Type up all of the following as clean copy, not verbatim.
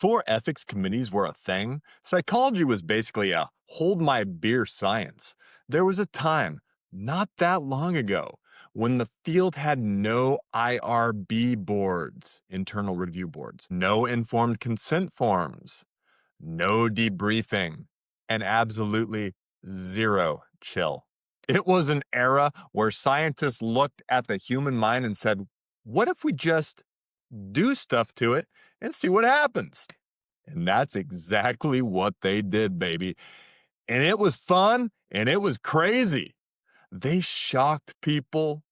Before ethics committees were a thing, psychology was basically a hold my beer science. There was a time, not that long ago, when the field had no IRB boards, internal review boards, no informed consent forms, no debriefing, and absolutely zero chill. It was an era where scientists looked at the human mind and said, what if we just do stuff to it and see what happens? And that's exactly what they did, baby. And it was fun and it was crazy. They shocked people.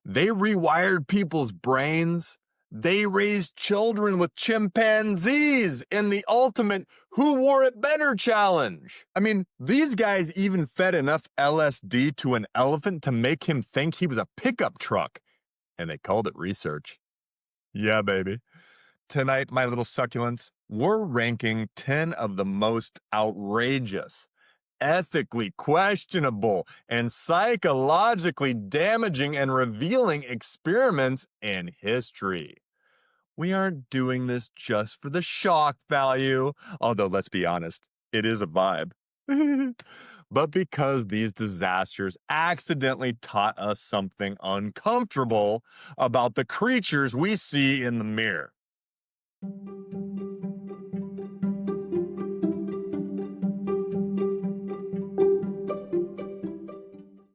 They rewired people's brains. They raised children with chimpanzees in the ultimate who wore it better challenge. I mean, these guys even fed enough LSD to an elephant to make him think he was a pickup truck. And they called it research. Yeah, baby. Tonight, my little succulents, we're ranking 10 of the most outrageous, ethically questionable, and psychologically damaging and revealing experiments in history. We aren't doing this just for the shock value, although let's be honest, it is a vibe. But because these disasters accidentally taught us something uncomfortable about the creatures we see in the mirror.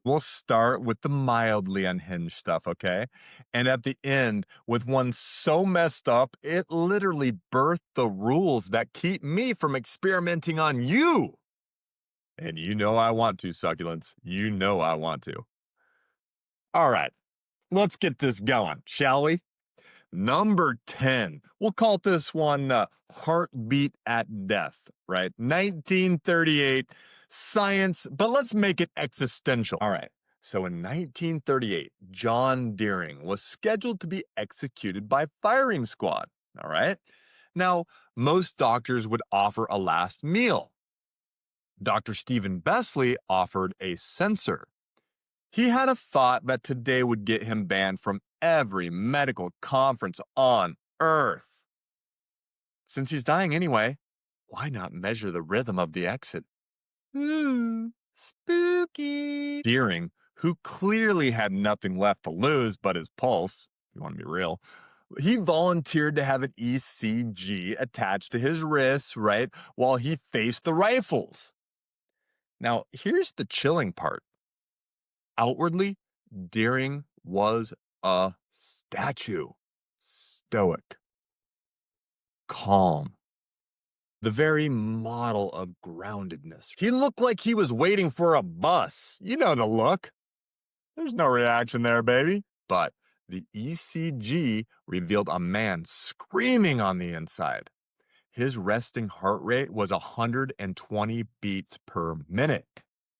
We'll start with the mildly unhinged stuff, okay? And at the end, with one so messed up, it literally birthed the rules that keep me from experimenting on you. And you know I want to, succulents. You know I want to. All right, let's get this going, shall we? Number 10. We'll call this one Heartbeat at Death, right? 1938, science, but let's make it existential. All right. So in 1938, John Deering was scheduled to be executed by firing squad. All right. Now, most doctors would offer a last meal. Dr. Stephen Besley offered a censor. He had a thought that today would get him banned from every medical conference on Earth. Since he's dying anyway, why not measure the rhythm of the exit? Ooh, spooky. Deering, who clearly had nothing left to lose but his pulse, if you want to be real, he volunteered to have an ECG attached to his wrists, right, while he faced the rifles. Now, here's the chilling part. Outwardly, Deering was a statue. Stoic. Calm. The very model of groundedness. He looked like he was waiting for a bus. You know the look. There's no reaction there, baby. But the ECG revealed a man screaming on the inside. His resting heart rate was 120 beats per minute.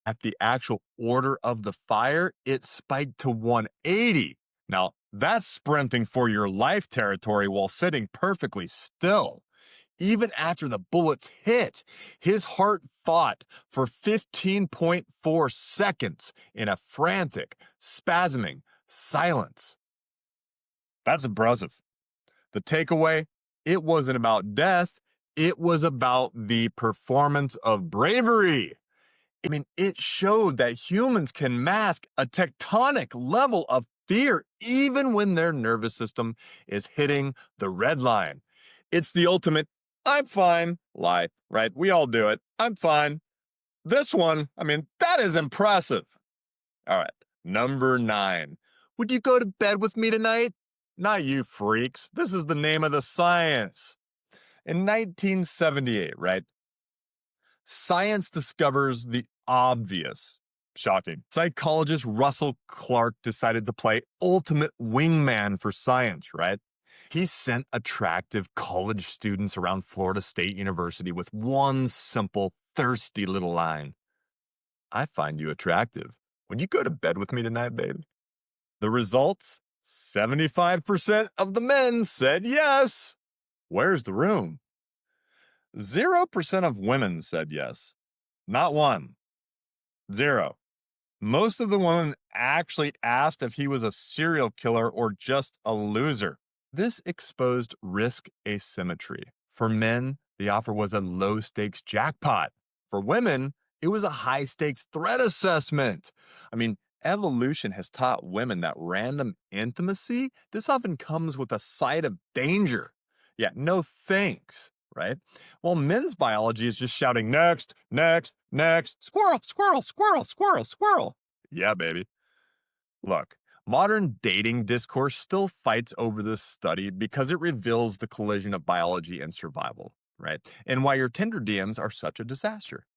At the actual order of the fire, it spiked to 180. Now, that's sprinting for your life territory while sitting perfectly still. Even after the bullets hit, his heart fought for 15.4 seconds in a frantic, spasming silence. That's impressive. The takeaway, it wasn't about death, it was about the performance of bravery. I mean, it showed that humans can mask a tectonic level of fear even when their nervous system is hitting the red line. It's the ultimate, I'm fine, lie, right? We all do it. I'm fine. This one, I mean, that is impressive. All right, number 9. Would you go to bed with me tonight? Not you freaks. This is the name of the science. In 1978, right? Science discovers the obvious. Shocking. Psychologist Russell Clark decided to play ultimate wingman for science, right? He sent attractive college students around Florida State University with one simple, thirsty little line. I find you attractive. Would you go to bed with me tonight, babe? The results? 75% of the men said yes. Where's the room? 0% of women said yes. Not one. 0. Most of the women actually asked if he was a serial killer or just a loser. This exposed risk asymmetry. For men, the offer was a low stakes jackpot. For women, it was a high stakes threat assessment. I mean, evolution has taught women that random intimacy, this often comes with a side of danger. Yeah, no thanks, right? Well, men's biology is just shouting next, next, next, squirrel, squirrel, squirrel, squirrel, squirrel. Yeah, baby. Look, modern dating discourse still fights over this study because it reveals the collision of biology and survival, right? And why your Tinder DMs are such a disaster.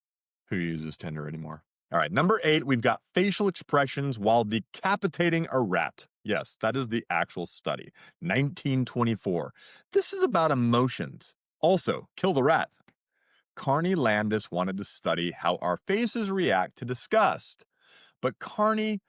Who uses Tinder anymore? All right, number 8, we've got facial expressions while decapitating a rat. Yes, that is the actual study. 1924. This is about emotions. Also, kill the rat. Carney Landis wanted to study how our faces react to disgust. But Carney,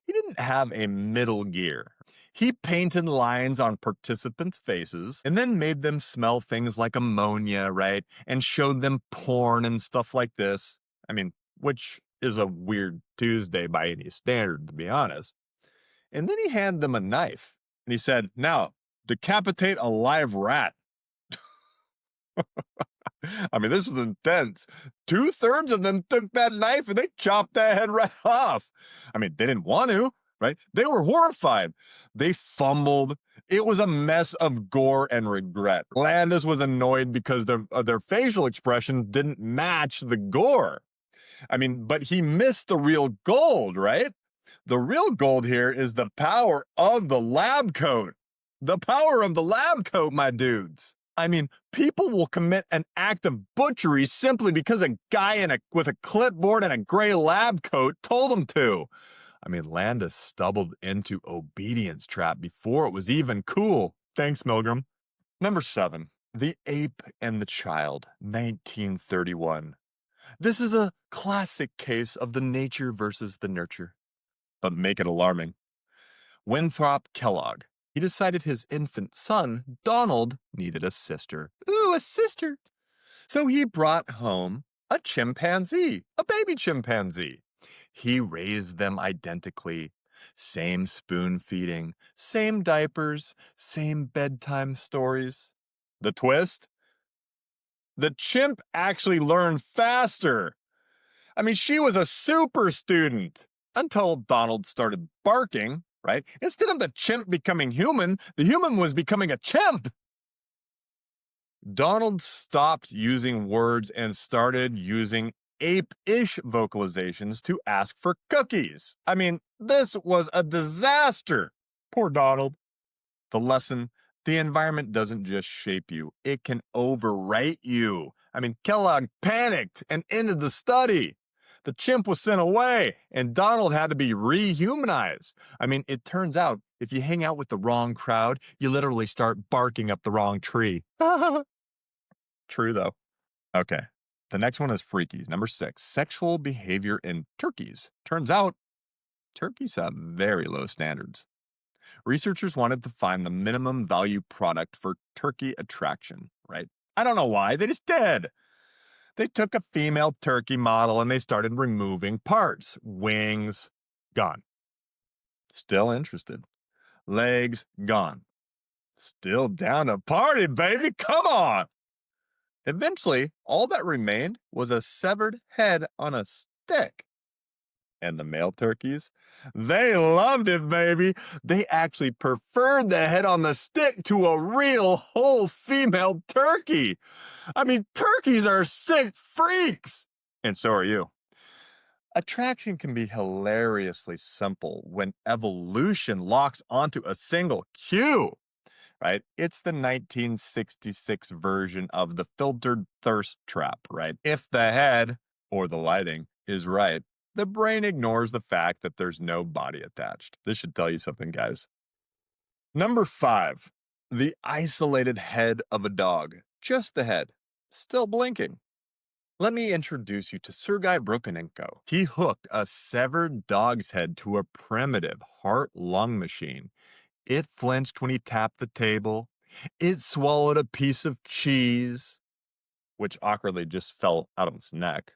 he didn't have a middle gear. He painted lines on participants' faces and then made them smell things like ammonia, right? And showed them porn and stuff like this. I mean, which is a weird Tuesday by any standard, to be honest. And then he handed them a knife and he said, now, decapitate a live rat. I mean, this was intense. 2/3 of them took that knife and they chopped that head right off. I mean, they didn't want to, right? They were horrified. They fumbled. It was a mess of gore and regret. Landis was annoyed because their facial expression didn't match the gore. I mean, but he missed the real gold, right? The real gold here is the power of the lab coat. The power of the lab coat, my dudes. I mean, people will commit an act of butchery simply because a guy with a clipboard and a gray lab coat told him to. I mean, Landis stumbled into obedience trap before it was even cool. Thanks, Milgram. Number 7, The Ape and the Child, 1931. This is a classic case of the nature versus the nurture. But make it alarming. Winthrop Kellogg. He decided his infant son, Donald, needed a sister. Ooh, a sister. So he brought home a chimpanzee, a baby chimpanzee. He raised them identically. Same spoon feeding, same diapers, same bedtime stories. The twist? The chimp actually learned faster. I mean, she was a super student until Donald started barking, right? Instead of the chimp becoming human, the human was becoming a chimp. Donald stopped using words and started using ape-ish vocalizations to ask for cookies. I mean, this was a disaster. Poor Donald. The lesson, the environment doesn't just shape you, it can overwrite you. I mean, Kellogg panicked and ended the study. The chimp was sent away, and Donald had to be rehumanized. I mean, it turns out if you hang out with the wrong crowd, you literally start barking up the wrong tree. True, though. Okay. The next one is freakies. Number 6, sexual behavior in turkeys. Turns out turkeys have very low standards. Researchers wanted to find the minimum value product for turkey attraction, right? I don't know why, they just did. They took a female turkey model and they started removing parts. Wings, gone. Still interested. Legs, gone. Still down to party, baby, come on! Eventually, all that remained was a severed head on a stick. And the male turkeys, they loved it, baby. They actually preferred the head on the stick to a real whole female turkey. I mean, turkeys are sick freaks. And so are you. Attraction can be hilariously simple when evolution locks onto a single cue, right? It's the 1966 version of the filtered thirst trap, right? If the head or the lighting is right, the brain ignores the fact that there's no body attached. This should tell you something, guys. Number 5, the isolated head of a dog. Just the head, still blinking. Let me introduce you to Sergei Brokonenko. He hooked a severed dog's head to a primitive heart-lung machine. It flinched when he tapped the table. It swallowed a piece of cheese, which awkwardly just fell out of its neck.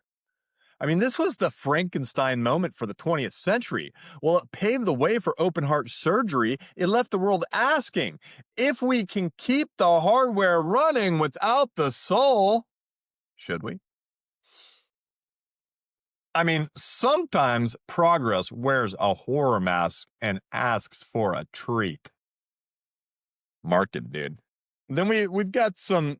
I mean, this was the Frankenstein moment for the 20th century. Well, it paved the way for open heart surgery. It left the world asking, if we can keep the hardware running without the soul, should we? I mean, sometimes progress wears a horror mask and asks for a treat. Mark it, dude. Then we've got some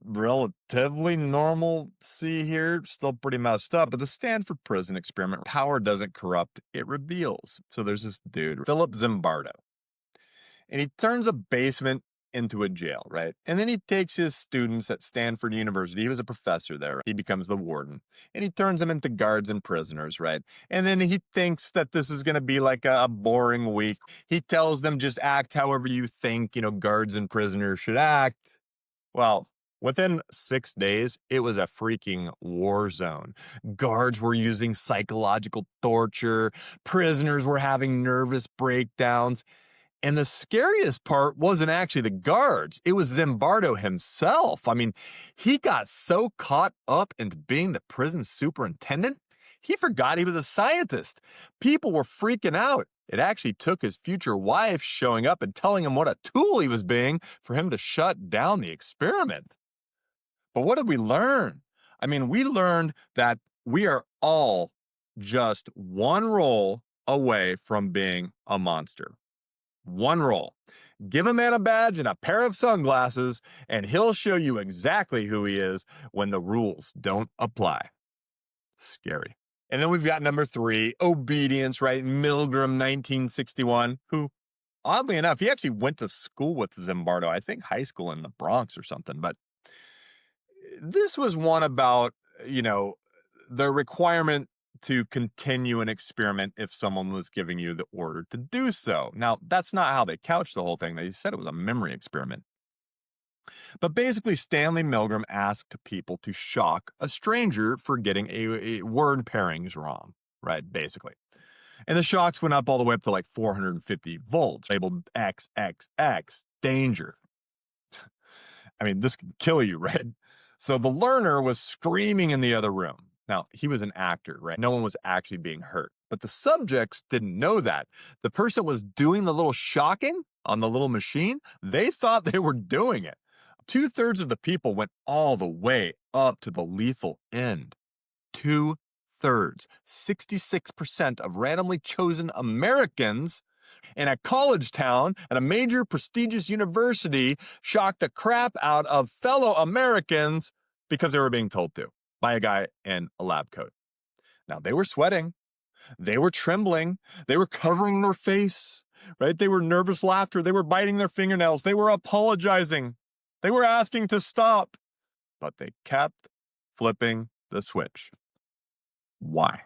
relatively normalcy here, still pretty messed up, but the Stanford prison experiment, power doesn't corrupt, it reveals. So there's this dude, Philip Zimbardo, and he turns a basement into a jail, right? And then he takes his students at Stanford University. He was a professor there. He becomes the warden, and he turns them into guards and prisoners, right? And then he thinks that this is going to be like a boring week. He tells them just act however you think, guards and prisoners should act. Well, within 6 days, it was a freaking war zone. Guards were using psychological torture. Prisoners were having nervous breakdowns. And the scariest part wasn't actually the guards. It was Zimbardo himself. I mean, he got so caught up into being the prison superintendent, he forgot he was a scientist. People were freaking out. It actually took his future wife showing up and telling him what a tool he was being for him to shut down the experiment. But what did we learn? I mean, we learned that we are all just one roll away from being a monster. One roll. Give a man a badge and a pair of sunglasses, and he'll show you exactly who he is when the rules don't apply. Scary. And then we've got number 3, obedience, right? Milgram, 1961, who, oddly enough, he actually went to school with Zimbardo, I think high school in the Bronx or something. But this was one about, you know, the requirement to continue an experiment if someone was giving you the order to do so. Now, that's not how they couched the whole thing. They said it was a memory experiment. But basically, Stanley Milgram asked people to shock a stranger for getting a word pairings wrong, right? Basically. And the shocks went up all the way up to like 450 volts, labeled XXX, danger. I mean, this can kill you, right? So the learner was screaming in the other room. Now, he was an actor, right? No one was actually being hurt. But the subjects didn't know that. The person was doing the little shocking on the little machine. They thought they were doing it. 2/3 of the people went all the way up to the lethal end. 2/3. 66% of randomly chosen Americans in a college town at a major prestigious university shocked the crap out of fellow Americans because they were being told to by a guy in a lab coat. Now, they were sweating, they were trembling, they were covering their face, right? They were nervous laughter, they were biting their fingernails, they were apologizing, they were asking to stop, but they kept flipping the switch. Why?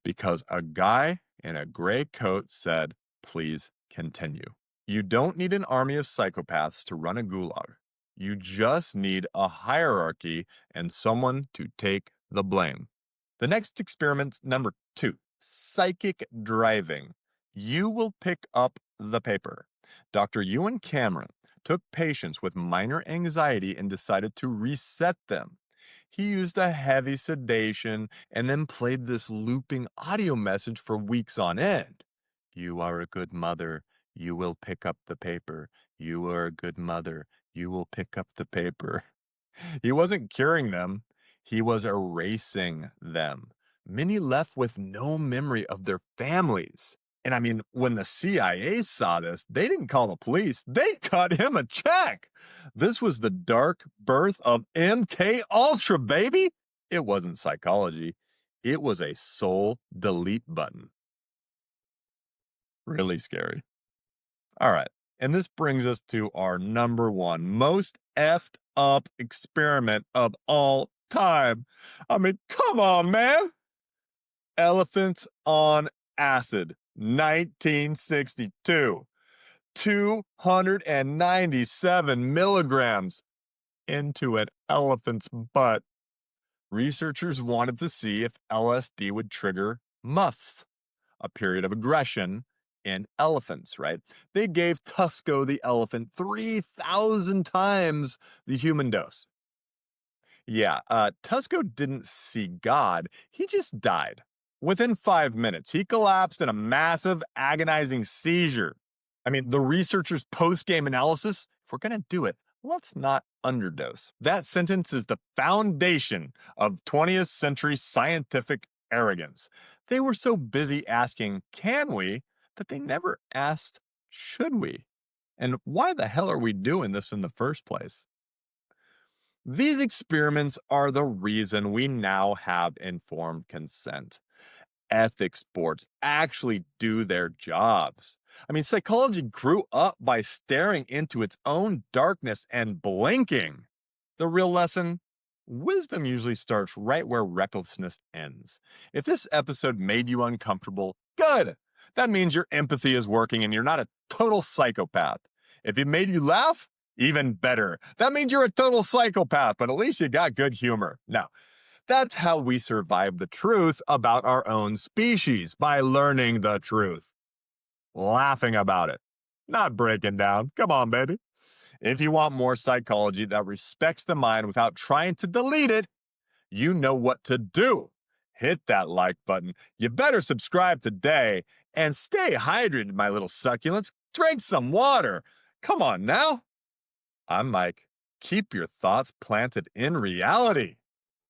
Because a guy in a gray coat said, "Please continue." You don't need an army of psychopaths to run a gulag. You just need a hierarchy and someone to take the blame. The next experiment, number 2, psychic driving. You will pick up the paper. Dr. Ewan Cameron took patients with minor anxiety and decided to reset them. He used a heavy sedation and then played this looping audio message for weeks on end. You are a good mother. You will pick up the paper. You are a good mother. You will pick up the paper. He wasn't curing them. He was erasing them. Many left with no memory of their families. And I mean, when the CIA saw this, they didn't call the police. They cut him a check. This was the dark birth of MK Ultra, baby. It wasn't psychology. It was a soul delete button. Really scary. All right. And this brings us to our number 1 most effed up experiment of all time. I mean, come on, man. Elephants on acid, 1962. 297 milligrams into an elephant's butt. Researchers wanted to see if LSD would trigger muffs, a period of aggression in elephants, right? They gave Tusco the elephant 3,000 times the human dose. Yeah, Tusco didn't see God, he just died. Within 5 minutes, he collapsed in a massive, agonizing seizure. I mean, the researchers' post game analysis, if we're going to do it, let's not underdose. That sentence is the foundation of 20th century scientific arrogance. They were so busy asking, can we, that they never asked, should we? And why the hell are we doing this in the first place? These experiments are the reason we now have informed consent. Ethics boards actually do their jobs. I mean, psychology grew up by staring into its own darkness and blinking. The real lesson? Wisdom usually starts right where recklessness ends. If this episode made you uncomfortable, good. That means your empathy is working and you're not a total psychopath. If it made you laugh, even better. That means you're a total psychopath, but at least you got good humor. Now, that's how we survive the truth about our own species, by learning the truth, laughing about it, not breaking down. Come on, baby. If you want more psychology that respects the mind without trying to delete it, you know what to do. Hit that like button. You better subscribe today and stay hydrated, my little succulents. Drink some water. Come on now. I'm Mike. Keep your thoughts planted in reality.